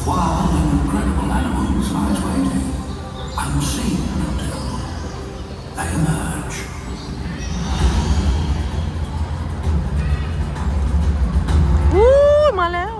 Wild and incredible animals lies waiting, unseen until they emerge. อู้มาแล้ว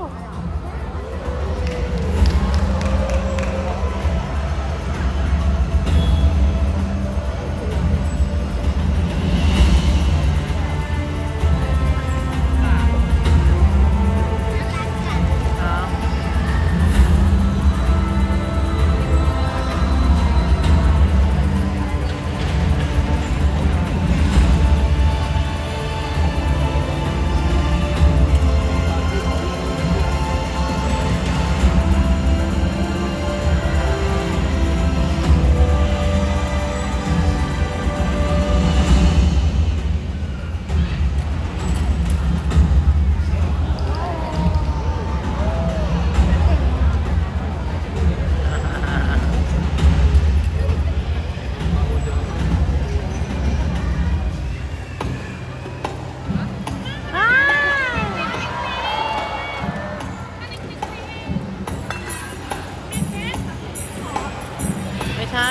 ไม่ใช่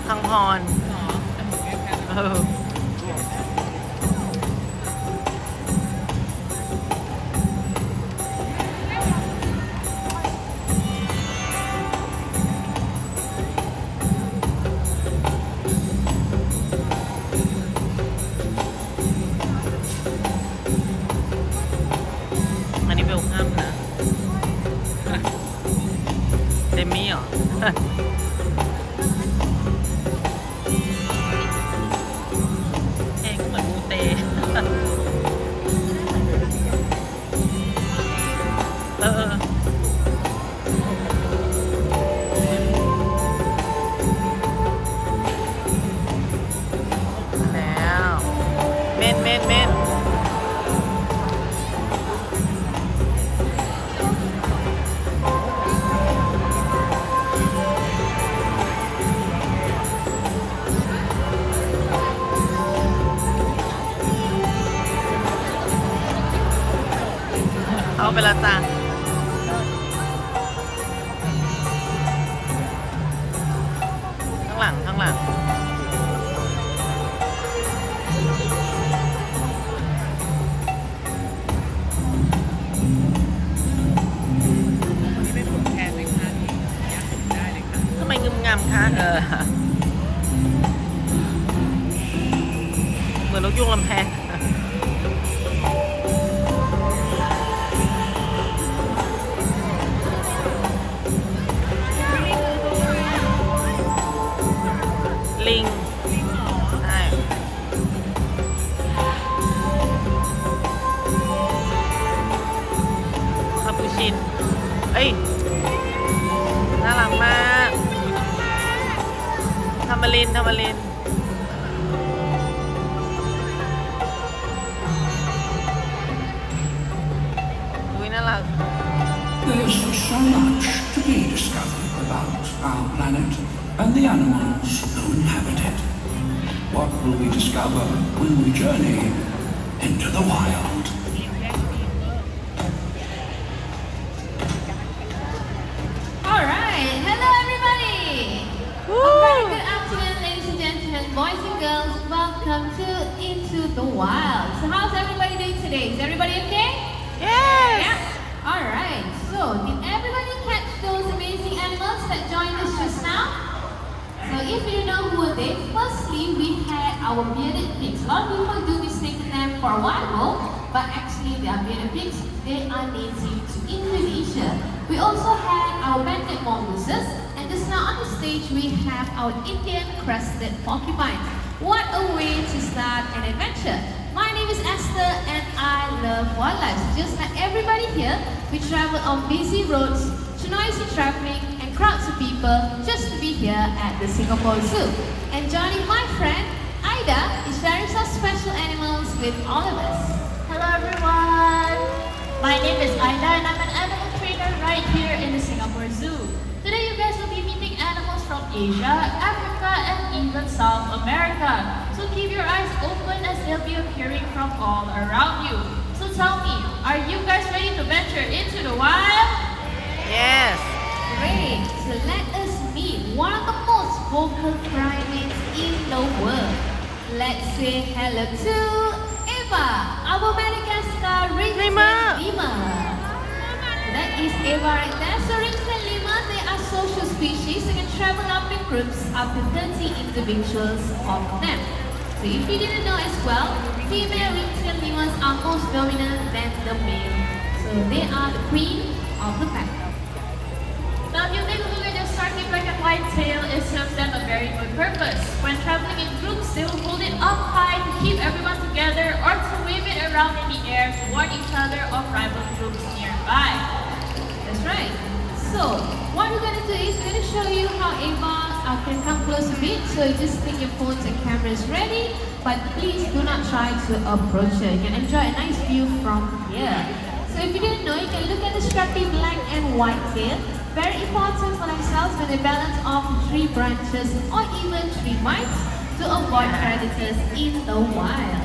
พังพรเอออันนี้เวลคัมนะเดมี่เหรอ เองเหมือนมูเต เออแล้วเม่นเม่นเม่นเอาไปละจ้าข้างหลังข้างหลังทำไมงึมงำคะเหมือนนกยุงลำแพงลิงใช่คาปูชินเอ้ยน่ารักมากทามารินทามารินอุ้ยน่ารัก There's so much to be discovered about our planet and the animals who inhabit it. What will we discover when we journey into the wild? Alright, hello everybody! A very good afternoon, ladies and gentlemen, boys and girls. Welcome to Into the Wild. So how's everybody doing today? Is everybody okay? yes Yeah? Alright, so did everybody catch those amazing animals that joined us just now? So if you know who are they, firstly we had our bearded pigs. A lot of people do mistake them for wild wolf, but actually they are bearded pigs. They are native to Indonesia. We also had our banded mongooses, and just now on the stage we have our Indian crested porcupines. What a way to start an adventure! My name is Esther and I love wildlife. Just like everybody here, we travel on busy roads, to noisy traffic and crowds of people just to be here at the Singapore Zoo. And joining my friend, Ida, is sharing some special animals with all of us. Hello everyone! My name is Aida and I'm an animal trainer right here in the Singapore Zoo. Today you guys will be meeting animals from Asia, Africa, and even South America. So keep your eyes open as they'll be appearing from all around you. So tell me, are you guys ready to venture into the wild? let's say hello to Eva, our Madagascar ring-tailed Lemur. lemur. That is Eva right there. So ring-tailed lemur, they are social species. They can travel up in groups up to 30 individuals of them. So if you didn't know as well, female ring-tailed lemurs are most dominant than the male. So they are the queen of the pack. Now, if you take a look at their starting black and white tail, it serves them a very good purpose. When traveling in groups, they will hold it up high to keep everyone together or to wave it around in the air to warn each other of rival groups nearby. That's right. So, what we're going to do is we're going to show you how Eva can come close a bit. So, you just take your phones and cameras ready. But please do not try to approach her. You can enjoy a nice view from here. So, if you didn't know, you can look at the strappy black and white tail. Very important for themselves when they balance off tree branches or even tree bites to avoid predators in the wild.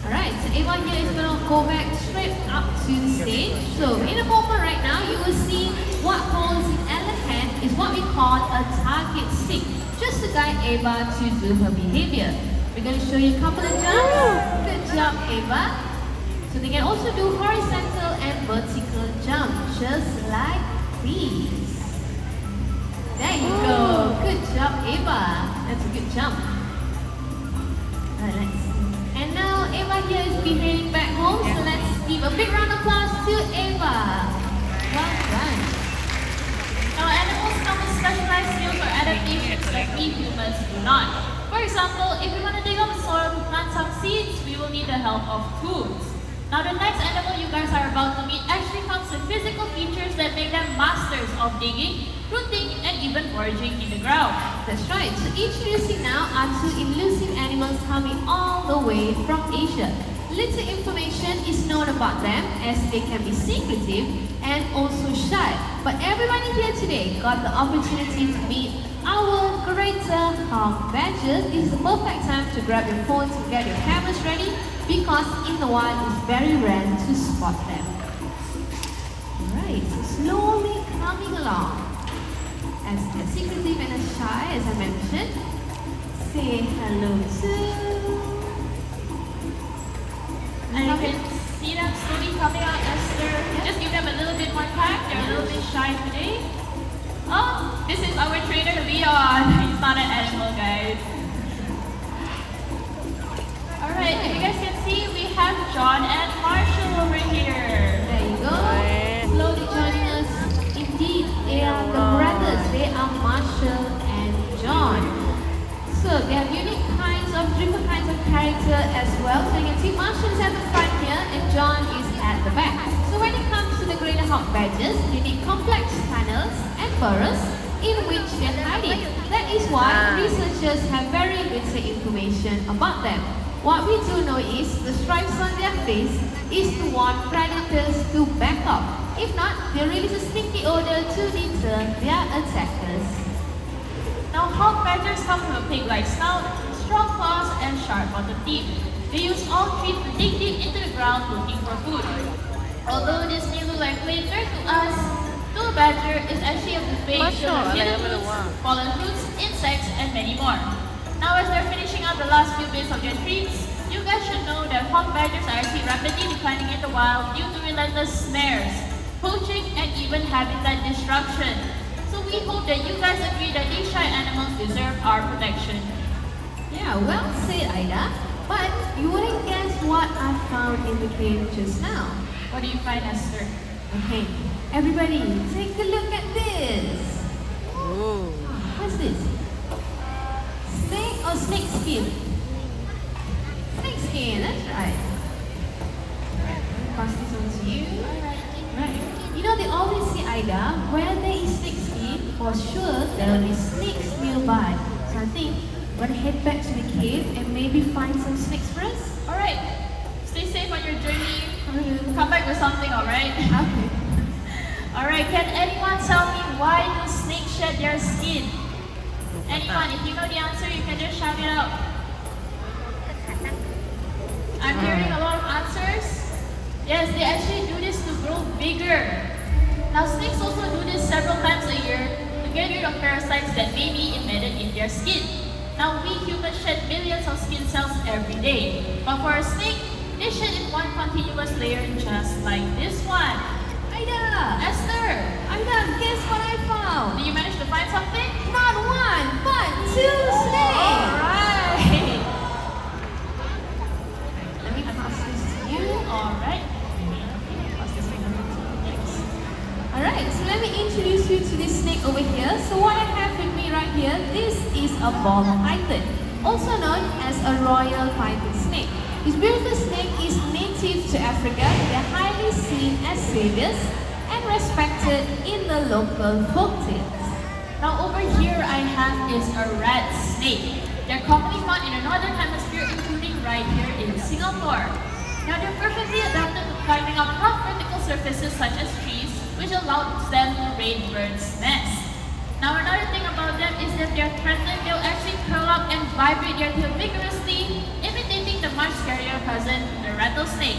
Alright, so Eva here is going to go back straight up to the stage. So in a moment right now, you will see what holds in Ella's hand is what we call a target stick, just to guide Eva to do her behavior. We're going to show you a couple of jumps. Good job, Eva. So they can also do horizontal and vertical jump, just like these. There you go. Good job, Eva. That's a good jump. Alright, let's see. And now Eva here is behaving back home, so let's give a big round of applause to Eva. Well done. Now, animals come with specialized skills or adaptations that we humans do not. For example, if we want to dig up soil to plant some seeds, we will need the help of tools. Now, the next animal you guys are about to meet actually comes with physical features that make them masters of digging, rooting, and even foraging in the ground. That's right. So introducing now are two elusive animals coming all the way from Asia. Little information is known about them as they can be secretive and also shy. But everybody here today got the opportunity to meet our greater hawk badgers. This is the perfect time to grab your phones and get your cameras ready because in the wild it's very rare to spot them. Alright, so slowly coming along. As they're secretive and as shy as I mentioned. Say hello to... And you can see them slowly coming out as just give them a little bit more time. They're a little bit shy today. Oh, this is our trainer Leon. He's not an animal, guys. Alright, if you guys can see, we have John and Marshall over here. There you go. Slowly joining us. Indeed, they are the brothers. They are Marshall and John. So they have different kinds of character as well. So you can see Marshall is at the front here and John is at the back. So when it comes to the greater hawk badgers, they need complex tunnels and burrows in which they're hiding. That is why researchers have very little information about them. What we do know is the stripes on their face is to warn predators to back up. If not, they release a stinky odor to deter their attackers. Now, hawk badgers come from a pig-like snout, strong claws, and sharp bottom teeth. They use all three to dig deep into the ground looking for food. Although this may look like plain dirt to us, to a badger is actually a buffet filled with hidden roots, fallen fruits, insects, and many more. Now, as they're finishing out the last few bits of their treats, you guys should know that hawk badgers are actually rapidly declining in the wild due to relentless snares, poaching, and even habitat destruction. So we hope that you guys agree that these shy animals deserve our protection. Yeah, well said, Ida. But you wouldn't guess what I found in the cave just now. What do you find, Esther? Okay, everybody, take a look at this. Ooh. What's this? Snake or snake skin? Snake skin, that's right. Pass this on to you. Right. You know, they always say, Ida, where there is snake skin, for sure there will be snakes nearby. So I think we're gonna head back to the cave and maybe find some snakes for us. Alright, stay safe on your journey. Come back with something, alright? Okay. Alright, can anyone tell me why do snakes shed their skin? Anyone, if you know the answer, you can just shout it out. I'm hearing a lot of answers. Yes, they actually do this to grow bigger. Now, snakes also do this several times a year to get rid of parasites that may be embedded in their skin. Now we humans shed millions of skin cells every day. But for a snake, they shed in one continuous layer just like this one. Aida! Esther, Aida, guess what I found? did you manage to find something? Not one, but two snakes! Alright. Let me pass this to you. Alright. Alright, so let me introduce you to this snake over here. So what I have with me right here, this is a ball python, also known as a royal python snake. This beautiful snake is native to Africa. They're highly seen as saviors and respected in the local folktales. Now over here I have is a rat snake. They're commonly found in the northern hemisphere, including right here in Singapore. Now they're perfectly adapted to climbing up rough vertical surfaces such as trees, which allows them to raid birds' nests. Now another thing about them is that they're threatened, they'll actually curl up and vibrate their tail vigorously, imitating the much scarier cousin, the rattlesnake.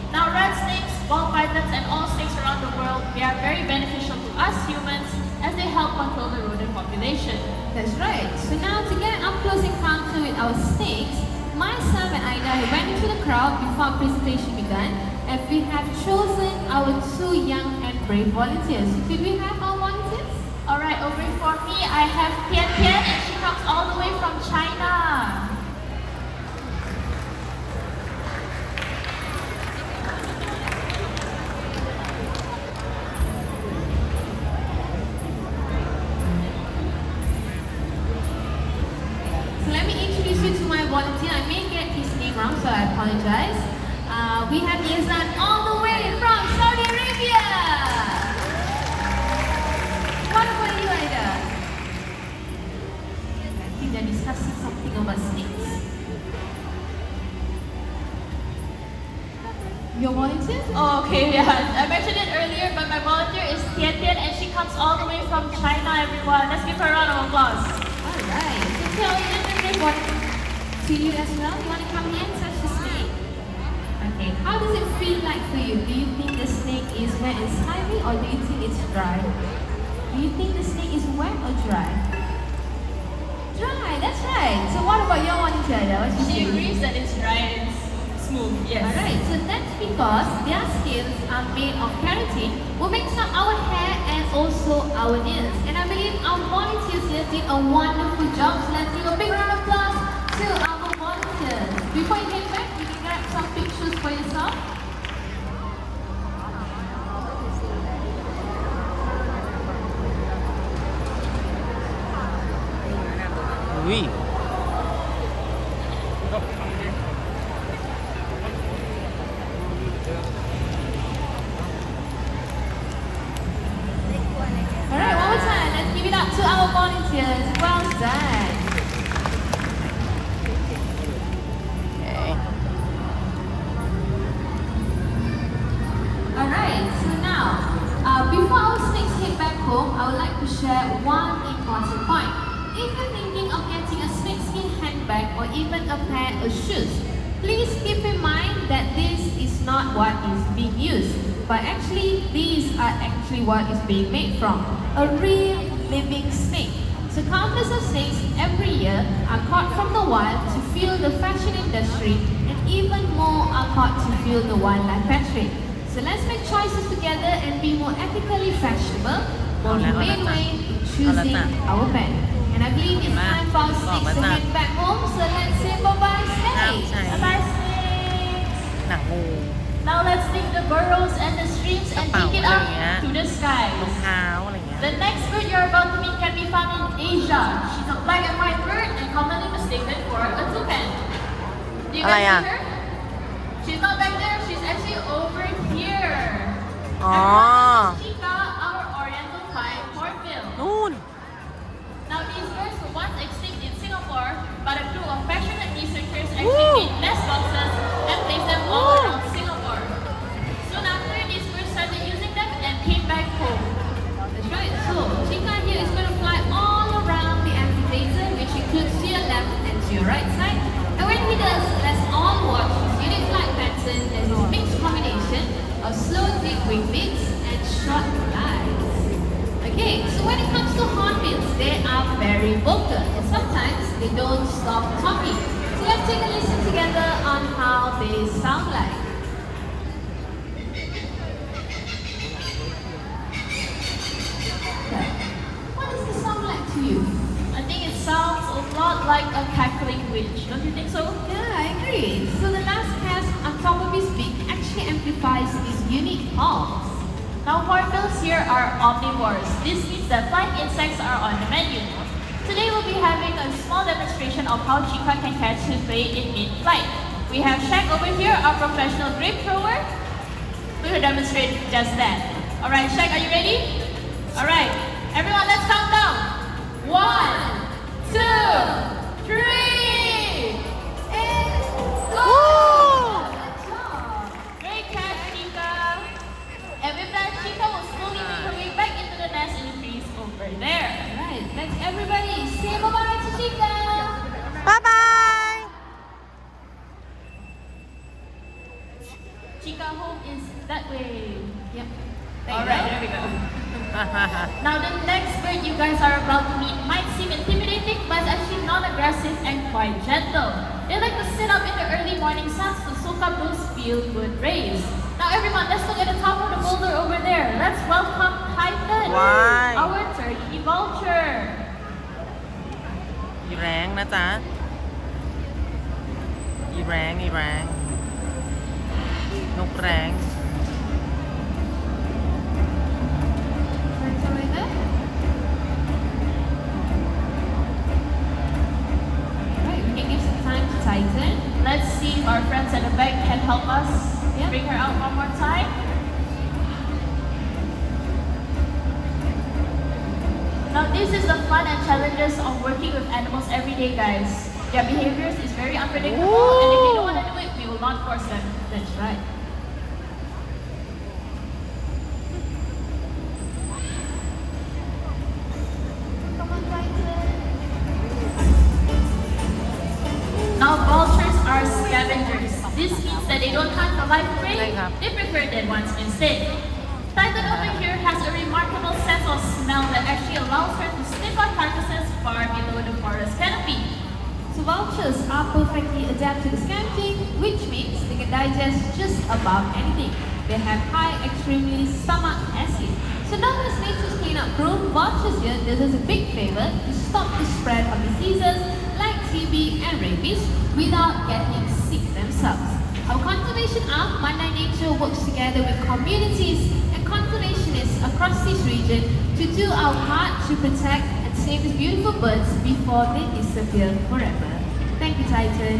Now rat snakes, ball pythons, and all snakes around the world, they are very beneficial to us humans as they help control the rodent population. That's right. So now to get an up-close encounter with our snakes, myself and Aida went into the crowd before our presentation began, and we have chosen our two young and brave volunteers. Could we have our volunteers? Alright, over for me, I have Tian Tian, and she comes all the way from China. So let me introduce you to my volunteer. I may get his name wrong, so I apologize. We have Yazan all the way from Saudi Arabia. What about you, Aida? I think they're discussing something about snakes. Your volunteer? Oh, okay, yeah. I mentioned it earlier, but my volunteer is Tian Tian, and she comes all the way from China, everyone. Let's give her a round of applause. Alright. So tell me a little bit what to you as well. You want to come here and touch the snake? Okay. How does it feel like for you? Do you think the snake is wet and slimy, or do you think it's dry? Do you think the snake is wet or dry? Dry, that's right. So what about your volunteer? What you She say? agrees that it's dry and it's smooth, yes. Alright, so that's because their scales are made of keratin, which makes up our hair and also our nails. And I believe our volunteers here did a wonderful job. So let's give a big round of applause to our volunteers. Before you get back, you can grab some pictures for yourself. Ui. Alright, one more time. Let's give it up to our volunteers. Well done. Okay. Alright, so now, before our snakes head back home, I would like to share one important point. If you're thinking of getting a snakeskin handbag or even a pair of shoes, please keep in mind that this is not what is being used, but actually these are actually what is being made from a real living snake. So countless of snakes every year are caught from the wild to fuel the fashion industry, and even more are caught to fuel the wildlife factory. So let's make choices together and be more ethically fashionable, more humane way in choosing our pet. And I believe it's time for our snakes to head back home, so let's say bye-bye ห้าม snakes. ใช้ Bye-bye, snakes. หนังงู Now let's dig the burrows and the streams and take it up to the รอง skies. เท้าอะไรเงี้ย The next bird you're about to meet can be found in Asia. She's a black and white bird and commonly mistaken for a toucan. Do you guys see her? She's not back there. She's actually over here. อ๋อ And her name is Chica, our oriental pied hornbill. นู่น Now these birds were once extinct in Singapore, but a crew of passionate researchers actually made nest boxes and placed them all around Singapore. Soon after, these birds started using them and came back home. That's right. So Chica here is going to fly all around the amphitheater, which includes to your left and to your right side. And when he does, let's all watch his unique flight pattern as this mixed combination of slow dig wing beats and they are very vocal and sometimes they don't stop talking. So let's take a listen together on how they sound like. Okay. What does this sound like to you? I think it sounds a lot like a cackling witch. Don't you think so? Yeah, I agree. So the last cast on top of his beak actually amplifies these unique calls. Now hornbills here are omnivores. This means that flying insects are on the menu. Today we'll be having a small demonstration of how Chica can catch his prey in mid-flight. We have Shaq over here, our professional grape thrower, who will demonstrate just that. Alright, Shaq, are you ready? Alright, everyone, let's count down. 1, 2, 3, and go! Good job! Great catch, Chica! And with that, Chica will slowly make her way back into the nest in the trees over there. Alright, let's everybody say bye-bye to Chica! Bye-bye! Chica home is that way. Yep. Alright, there we go. Now the next bird you guys are about to meet might seem intimidating, but it's actually non-aggressive and quite gentle. They like to sit up in the early morning suns to soak up those feel-good rays. Now everyone, let's look at the top of the boulder over there. Let's welcome Titan, Why? our turkey vulture. อีแรงนะจ๊ะ อีแรงอีแรง นกแรง That's all right there. Alright, we can give some time to Titan. Let's see if our friends at the back can help us Yeah. bring her out one more time. Now this is the fun and challenges of working with animals every day, guys. Their behaviors is very unpredictable, and if they don't want to do it, we will not force them. That's right. Come on, Titan. Now vultures are scavengers. This means that they don't hunt for live prey, they prefer dead ones instead. Titan over here has a remarkable sense of smell that actually allows her to sniff out carcasses far below the forest canopy. So vultures are perfectly adapted to scavenging, which means they can digest just about anything. They have high extremely stomach acid. So now as nature's cleanup crew, vultures here does us a big favor to stop the spread of diseases like TB and rabies without getting sick themselves. Our conservation arm, Mandai Nature, works together with communities and conservationists across this region to do our part to protect and save these beautiful birds before they disappear forever. Thank you, Titan.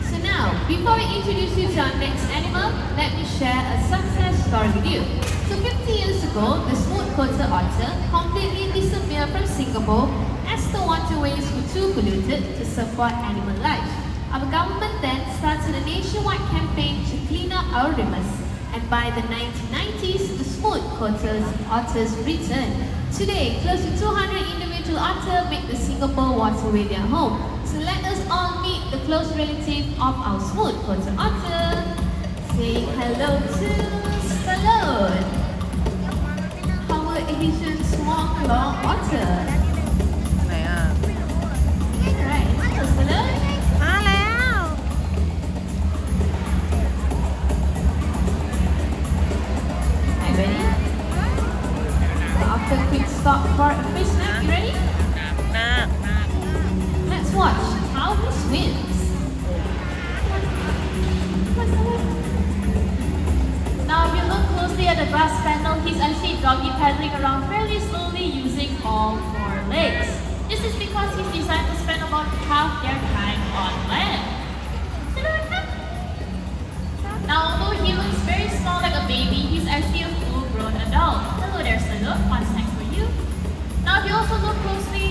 So now, before we introduce you to our next animal, let me share a success story with you. So 50 years ago, the smooth-coated otter completely disappeared from Singapore as the waterways were too polluted to support animal life. Our government then started a nationwide campaign to clean up our rivers. And by the 1990s, the smooth-coated otters returned. Today, close to 200 individual otters make the Singapore waterway their home. So let us all meet the close relative of our smooth-coated otter. Say hello to Stallone, our Asian small-claw otter. ไหนอ่ะ Alright, hello Stallone. มาแล้ว Are you ready? So after a quick stop for a fish snack, you ready? หน้า Let's watch how he swims. Now if you look closely at the grass panel, he's actually doggy paddling around fairly slowly using all four legs. This is because he's designed to spend about half their time on land. Now although he looks very small like a baby, he's actually a full-grown adult. Hello there, Salo. One snack for you. Now if you also look closely,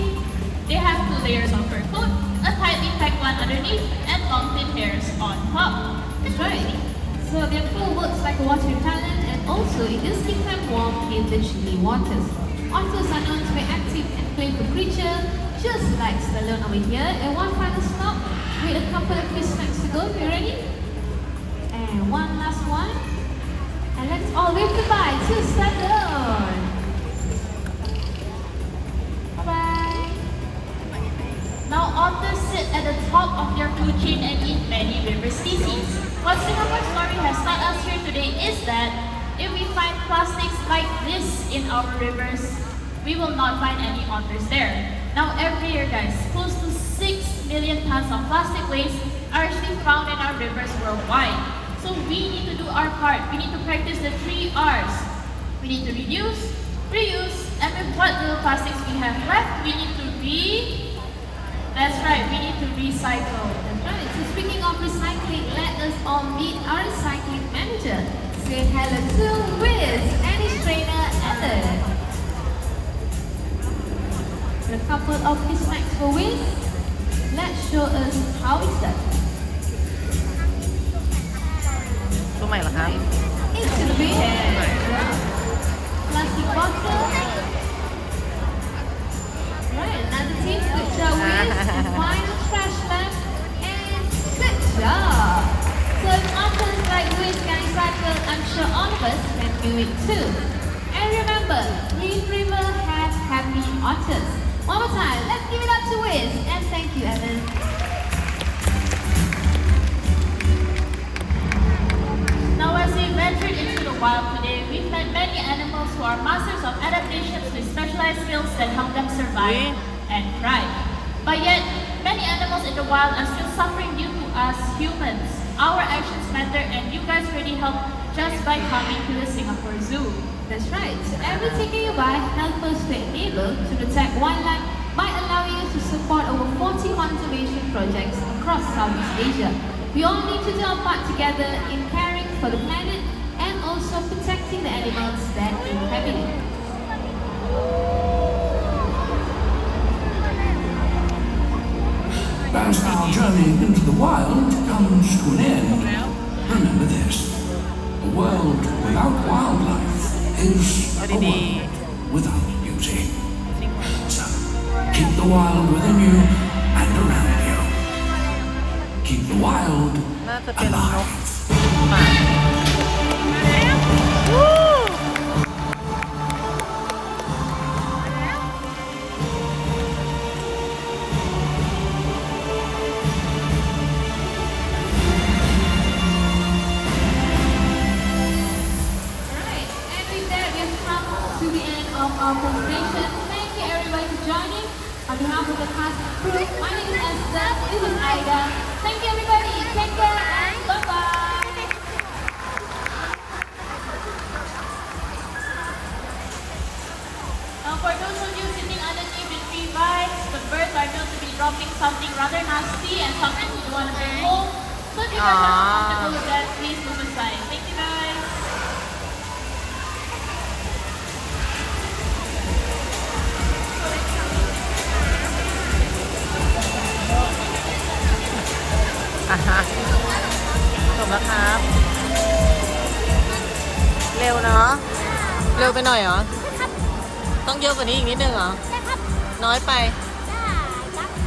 they have 2 layers of fur coat, a tightly packed one underneath, and long thin hairs on top. That's right. So their fur works like a water repellent and also it does keep them warm in the chilly waters. Otters are known to be active and playful creature, just like Stallone over here. And one final stop with a couple of fish snacks to go. You ready? And one last one. And let's all wave goodbye to Stallone. Bye-bye. this in our rivers, we will not find any otters there. Now every year guys, close to 6 million tons of plastic waste are actually found in our rivers worldwide. So we need to do our part. We need to practice the 3 R's. We need to reduce, reuse, and with what little plastics we have left, we need to that's right, we need to recycle. That's right. So speaking of recycling, let us all meet our recycling manager. Say hello to Wiz, Annie's trainer, Ellen. A couple of his facts for Wiz. Let's show us how it's done. ตัวใหม่เหรอครับ Into the bin. Plastic bottle. Right, another team. Good job, Wiz. And final trash left. And good job. So if otters like Wiz can recycle, I'm sure all of us can do it too. And remember, Leaf River has happy otters. One more time, let's give it up to Wiz. And thank you, Evan. Now as we ventured into the wild today, we've met many animals who are masters of adaptations with specialized skills that help them survive and thrive. But yet, many animals in the wild are still suffering due to us humans. Our actions matter and you guys really help just by coming to the Singapore Zoo. That's right. So every ticket you buy helps us to enable to protect wildlife by allowing us to support over 40 conservation projects across Southeast Asia. We all need to do our part together in caring for the planet and also protecting the animals that inhabit it. As our journey into the wild comes to an end, remember this: a world without wildlife is a world without beauty. So, keep the wild within you and around you. Keep the wild น่าจะเป็นนก alive. หมาวู้ Right, and with that we have come to the end of our presentation. Thank you everybody for joining. On behalf of the cast and crew, my name is Esther, this is Aida. Thank you everybody, take care and bye-bye. Now for those of you sitting underneath the tree vines, the birds are known to be dropping something rather nasty and something you don't want to bring home. So if you guys are not comfortable with that, please move aside. Thank you guys.อ่ะฮะจบแล้วครับ เร็วเนาะ เร็วไปหน่อยเหรอ ต้องเยอะกว่านี้อีกนิดนึงเหรอ น้อยไป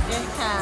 ได้ค่ะ